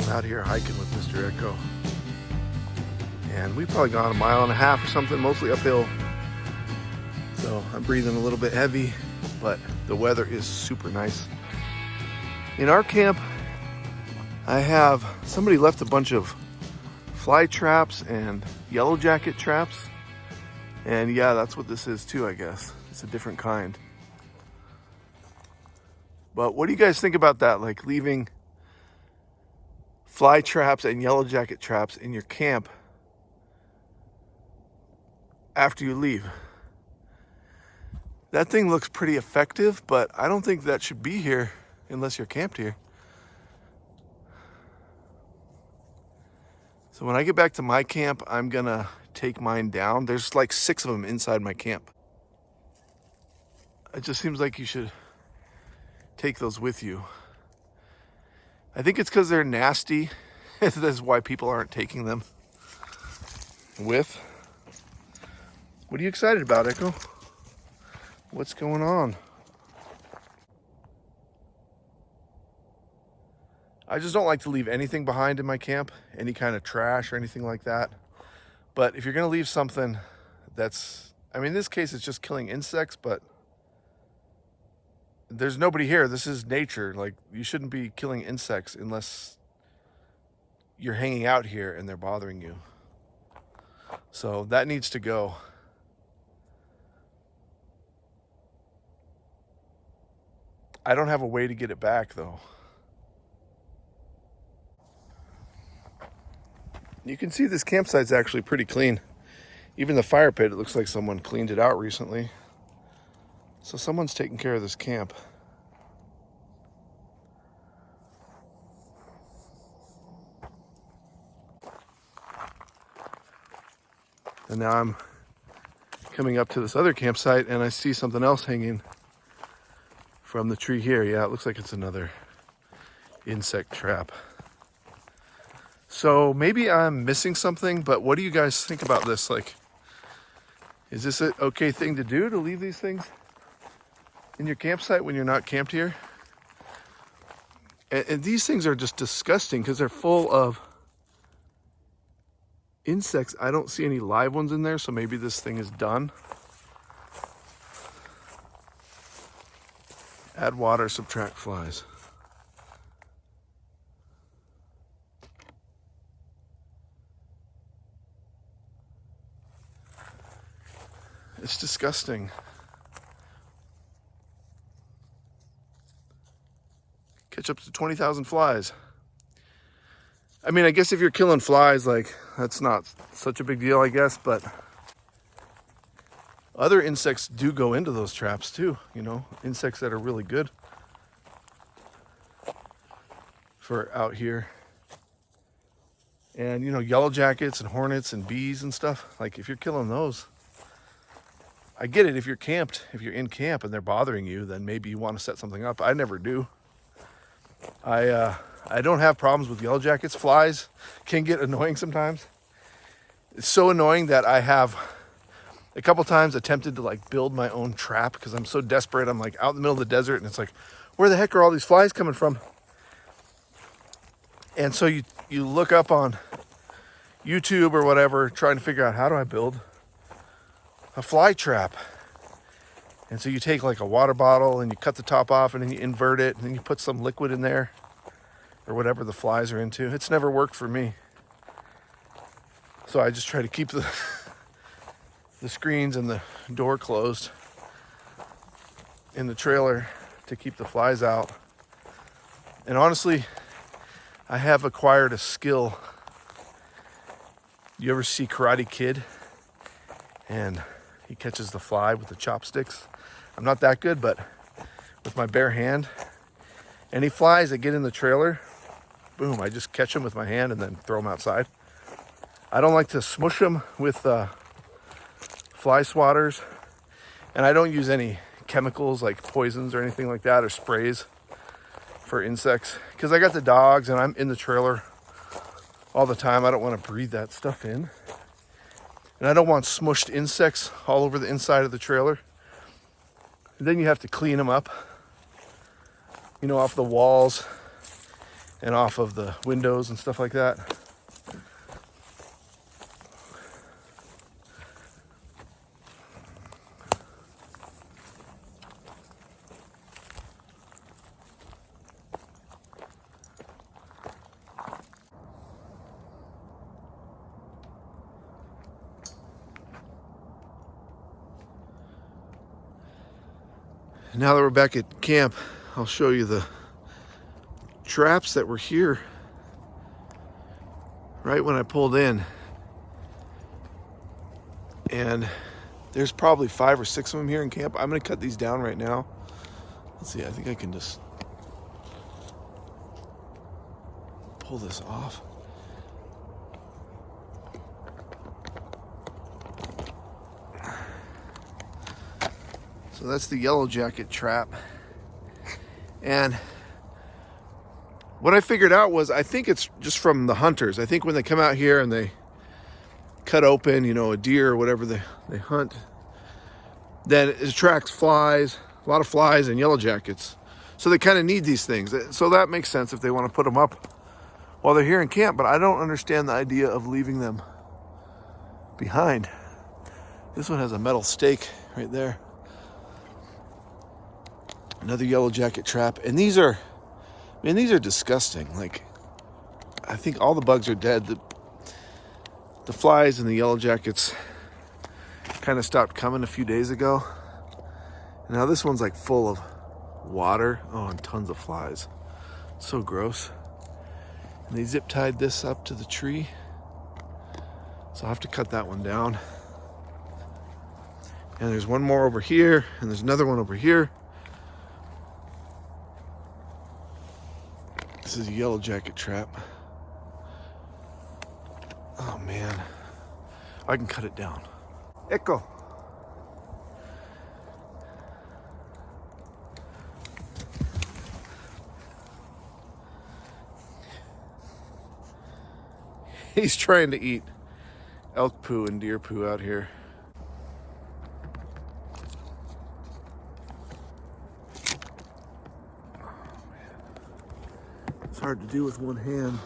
Out here hiking with Mr. Echo. And we've probably gone 1.5 miles or something, mostly uphill. So I'm breathing a little bit heavy, but the weather is super nice. In our camp, somebody left a bunch of fly traps and yellow jacket traps. And yeah, that's what this is too, I guess. It's a different kind. But what do you guys think about that? Like leaving fly traps and yellow jacket traps in your camp after you leave. That thing looks pretty effective, but I don't think that should be here unless you're camped here. So when I get back to my camp, I'm gonna take mine down. There's like 6 of them inside my camp. It just seems like you should take those with you. I think it's because they're nasty. That's why people aren't taking them with. What are you excited about, Echo? What's going on? I just don't like to leave anything behind in my camp, any kind of trash or anything like that. But if you're gonna leave something that's, I mean, in this case, it's just killing insects, but there's nobody here. This is nature. Like, you shouldn't be killing insects unless you're hanging out here and they're bothering you. So that needs to go. I don't have a way to get it back though. You can see this campsite's actually pretty clean. Even the fire pit, it looks like someone cleaned it out recently. So someone's taking care of this camp. And now I'm coming up to this other campsite and I see something else hanging from the tree here. Yeah, it looks like it's another insect trap. So maybe I'm missing something, but what do you guys think about this? Like, is this an okay thing to do, to leave these things in your campsite when you're not camped here? And these things are just disgusting because they're full of insects. I don't see any live ones in there, so maybe this thing is done. Add water, subtract flies. It's disgusting. Catch up to 20,000 flies. I mean, I guess if you're killing flies, like, that's not such a big deal, I guess, but other insects do go into those traps too, you know, insects that are really good for out here. And, you know, yellow jackets and hornets and bees and stuff, like if you're killing those, I get it. If you're camped, if you're in camp and they're bothering you, then maybe you want to set something up. I never do. I don't have problems with yellow jackets. Flies can get annoying sometimes. It's so annoying that I have a couple times attempted to like build my own trap because I'm so desperate. I'm like out in the middle of the desert and it's like, where the heck are all these flies coming from? And so you look up on YouTube or whatever, trying to figure out, how do I build a fly trap? And so you take like a water bottle and you cut the top off and then you invert it and then you put some liquid in there or whatever the flies are into. It's never worked for me. So I just try to keep the screens and the door closed in the trailer to keep the flies out. And honestly, I have acquired a skill. You ever see Karate Kid? And he catches the fly with the chopsticks. I'm not that good, but with my bare hand, any flies that get in the trailer, boom, I just catch them with my hand and then throw them outside. I don't like to smush them with fly swatters, and I don't use any chemicals like poisons or anything like that, or sprays for insects, because I got the dogs and I'm in the trailer all the time. I don't want to breathe that stuff in. And I don't want smushed insects all over the inside of the trailer. And then you have to clean them up, you know, off the walls and off of the windows and stuff like that. Now that we're back at camp, I'll show you the traps that were here right when I pulled in. And there's probably 5 or 6 of them here in camp. I'm gonna cut these down right now. Let's see, I think I can just pull this off. So that's the yellow jacket trap. And what I figured out was, I think it's just from the hunters. I think when they come out here and they cut open, you know, a deer or whatever they hunt, then it attracts flies, a lot of flies and yellow jackets. So they kind of need these things. So that makes sense if they want to put them up while they're here in camp, but I don't understand the idea of leaving them behind. This one has a metal stake right there. Another yellow jacket trap. And these are, man, these are disgusting. Like, I think all the bugs are dead. The flies and the yellow jackets kind of stopped coming a few days ago. And now this one's like full of water. Oh, and tons of flies. So gross. And they zip tied this up to the tree. So I'll have to cut that one down. And there's one more over here, and there's another one over here. This is a yellow jacket trap. Oh man, I can cut it down. Echo. He's trying to eat elk poo and deer poo out here. It's hard to do with one hand.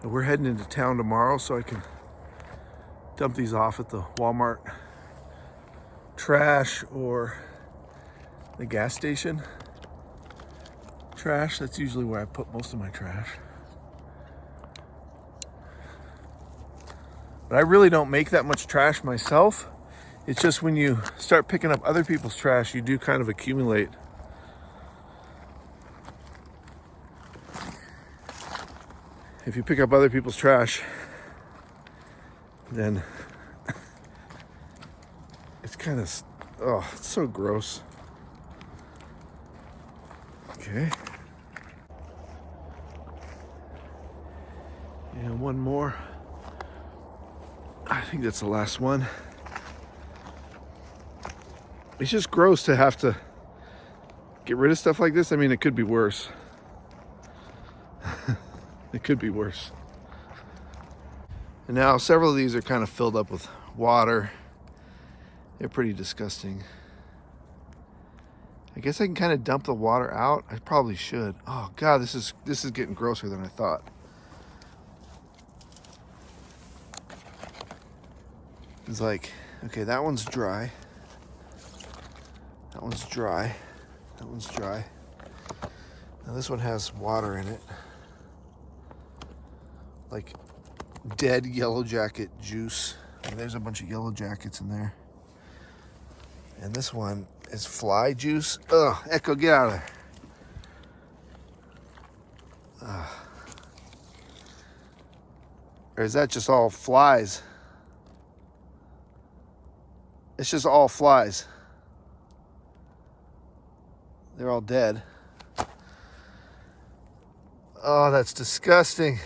And we're heading into town tomorrow, so I can dump these off at the Walmart trash or the gas station trash. That's usually where I put most of my trash. But I really don't make that much trash myself. It's just when you start picking up other people's trash, you do kind of accumulate. If you pick up other people's trash, then it's kind of, oh, it's so gross. Okay. And one more. I think that's the last one. It's just gross to have to get rid of stuff like this. I mean, it could be worse. It could be worse. And now several of these are kind of filled up with water. They're pretty disgusting. I guess I can kind of dump the water out. I probably should. Oh God, this is getting grosser than I thought. It's like, okay, that one's dry. That one's dry. That one's dry. Now this one has water in it. Like dead yellow jacket juice. And there's a bunch of yellow jackets in there. And this one is fly juice. Ugh, Echo, get out of there. Or is that just all flies? It's just all flies. They're all dead. Oh, that's disgusting.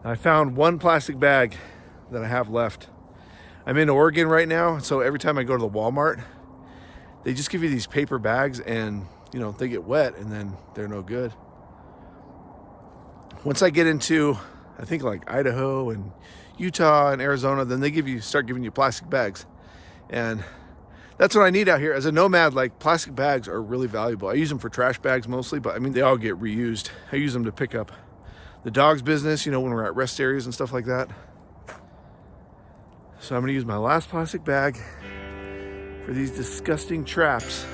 I found one plastic bag that I have left. I'm in Oregon right now, so every time I go to the Walmart, they just give you these paper bags and, you know, they get wet and then they're no good. Once I get into I think like Idaho and Utah and Arizona, then they start giving you plastic bags. And that's what I need out here. As a nomad, like plastic bags are really valuable. I use them for trash bags mostly, but I mean, they all get reused. I use them to pick up the dog's business, you know, when we're at rest areas and stuff like that. So I'm gonna use my last plastic bag for these disgusting traps.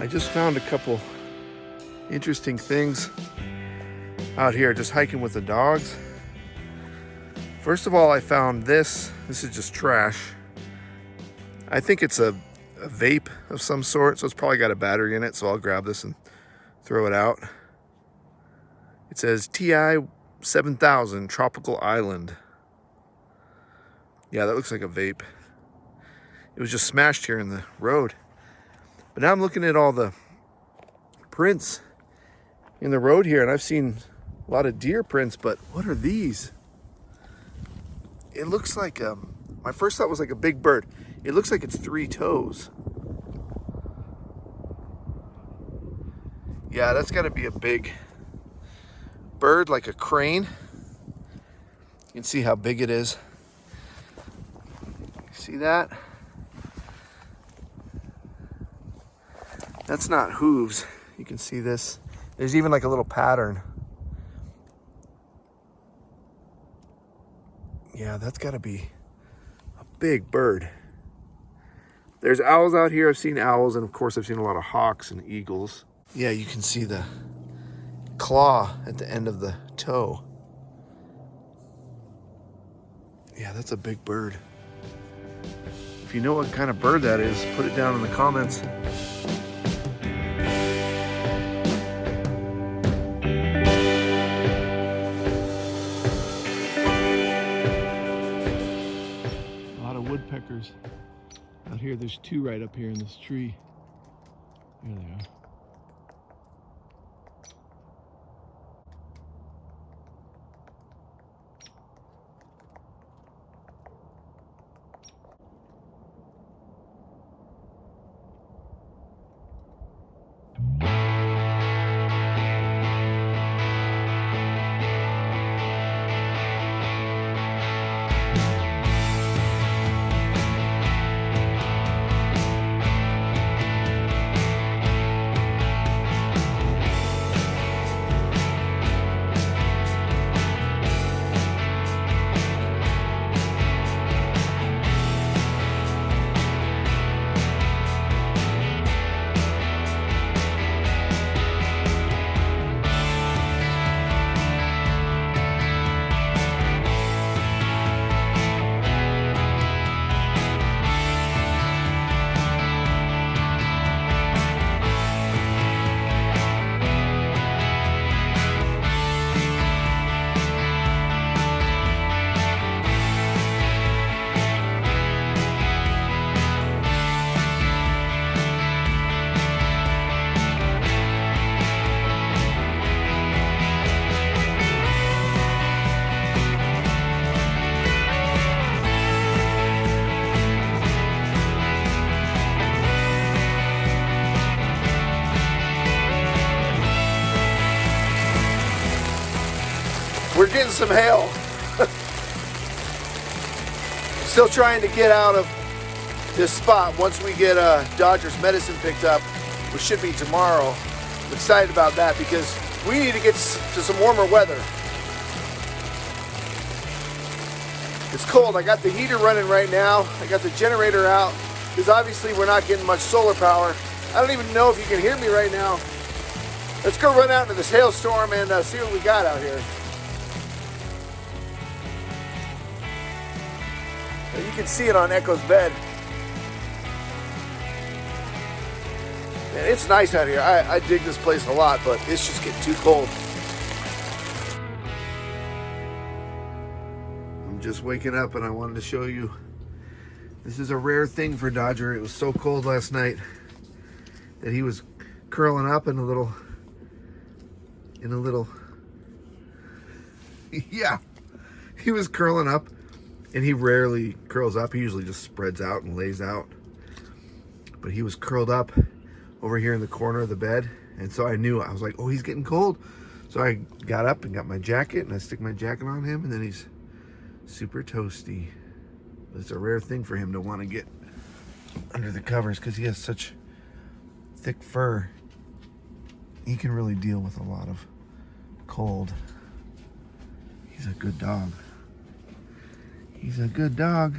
I just found a couple interesting things out here just hiking with the dogs. First of all, I found this. This is just trash. I think it's a vape of some sort, so it's probably got a battery in it, so I'll grab this and throw it out. It says TI 7000 Tropical Island. Yeah, that looks like a vape. It was just smashed here in the road. But now I'm looking at all the prints in the road here, and I've seen a lot of deer prints, but what are these? It looks like, my first thought was like a big bird. It looks like it's 3 toes. Yeah, that's gotta be a big bird, like a crane. You can see how big it is. See that? That's not hooves. You can see this. There's even like a little pattern. Yeah, that's gotta be a big bird. There's owls out here. I've seen owls, and of course I've seen a lot of hawks and eagles. Yeah, you can see the claw at the end of the toe. Yeah, that's a big bird. If you know what kind of bird that is, put it down in the comments. Woodpeckers out here. There's 2 right up here in this tree. There they are. We're getting some hail. Still trying to get out of this spot once we get Dodger's medicine picked up, which should be tomorrow. I'm excited about that because we need to get to some warmer weather. It's cold. I got the heater running right now. I got the generator out because obviously we're not getting much solar power. I don't even know if you can hear me right now. Let's go run out into this hailstorm and see what we got out here. You can see it on Echo's bed. And it's nice out here. I dig this place a lot, but it's just getting too cold. I'm just waking up and I wanted to show you. This is a rare thing for Dodger. It was so cold last night that he was curling up in a little, yeah, he was curling up, and he rarely curls up. He usually just spreads out and lays out. But he was curled up over here in the corner of the bed, and so I knew, I was like, oh, he's getting cold. So I got up and got my jacket, and I stick my jacket on him, and then he's super toasty. But it's a rare thing for him to want to get under the covers because he has such thick fur. He can really deal with a lot of cold. He's a good dog. He's a good dog.